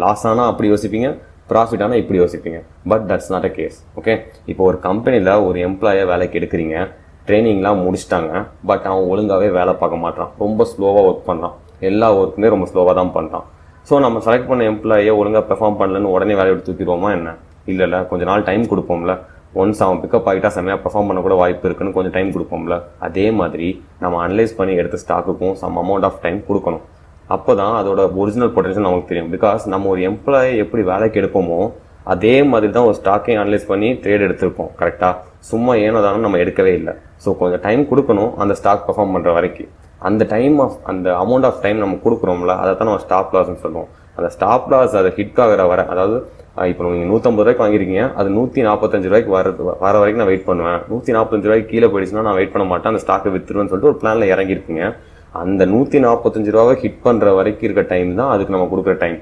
Loss ஆனால் அப்படி யோசிப்பீங்க, ப்ராஃபிட் ஆனால் இப்படி யோசிப்பீங்க. But that's not a case. Okay, இப்போ ஒரு கம்பெனியில் ஒரு எம்ப்ளாயை வேலைக்கு எடுக்கிறீங்க, ட்ரைனிங்லாம் முடிச்சிட்டாங்க, பட் அவன் ஒழுங்காகவே வேலை பார்க்க மாட்டான், ரொம்ப ஸ்லோவாக ஒர்க் பண்ணுறான், எல்லா ஒர்க்குமே ரொம்ப ஸ்லோவாக தான் பண்ணுறான். ஸோ நம்ம செலக்ட் பண்ண எம்ப்ளாயை ஒழுங்காக பெர்ஃபார்ம் பண்ணலன்னு உடனே வேலையை எடுத்து தூக்கிடுவோமா என்ன? இல்லை, கொஞ்சம் நாள் டைம் கொடுப்போம்ல. ஒன்ஸ் அவன் பிக்கப் ஆகிட்டா செம்மையாக பெர்ஃபார்ம் பண்ண கூட வாய்ப்பு இருக்குன்னு கொஞ்சம் டைம் கொடுப்போம்ல. அதே மாதிரி நம்ம அனலைஸ் பண்ணி எடுத்த ஸ்டாக்குக்கும் சம் அமௌண்ட் ஆஃப் டைம் கொடுக்கணும். அப்போ தான் அதோட ஒரிஜினல் பொட்டன்ஷியல் நமக்கு தெரியும். பிகாஸ் நம்ம ஒரு எம்ப்ளாயை எப்படி வேலைக்கு எடுப்போமோ அதே மாதிரி தான் ஒரு ஸ்டாக்கையும் அனலைஸ் பண்ணி ட்ரேட் எடுத்திருப்போம். கரெக்டாக சும்மா ஏனோ தானே நம்ம எடுக்கவே இல்லை. ஸோ கொஞ்சம் டைம் கொடுக்கணும் அந்த ஸ்டாக் பெர்ஃபார்ம் பண்ணுற வரைக்கும். அந்த அமௌண்ட் ஆஃப் டைம் நம்ம கொடுக்குறோம்ல, அதை தான் நம்ம ஸ்டாப் லாஸ்ன்னு சொல்லுவோம். அந்த ஸ்டாப் லாஸ் அதை ஹிட் ஆகிற வர, அதாவது இப்போ நீங்கள் 150 ரூபாய்க்கு வாங்கிருக்கீங்க, அது 145 ரூபாய்க்கு வர வரைக்கும் நான் வெயிட் பண்ணுவேன். 145 ரூபாய்க்கு கீழே போயிடுச்சுன்னா நான் வெயிட் பண்ண மாட்டேன், அந்த ஸ்டாக்கை வித்துருவேன்னு சொல்லிட்டு ஒரு பிளானில் இறங்கியிருப்பீங்க. அந்த 145 ரூபாவை ஹிட் பண்ணுற வரைக்கும் இருக்க டைம் தான் அதுக்கு நம்ம கொடுக்குற டைம்.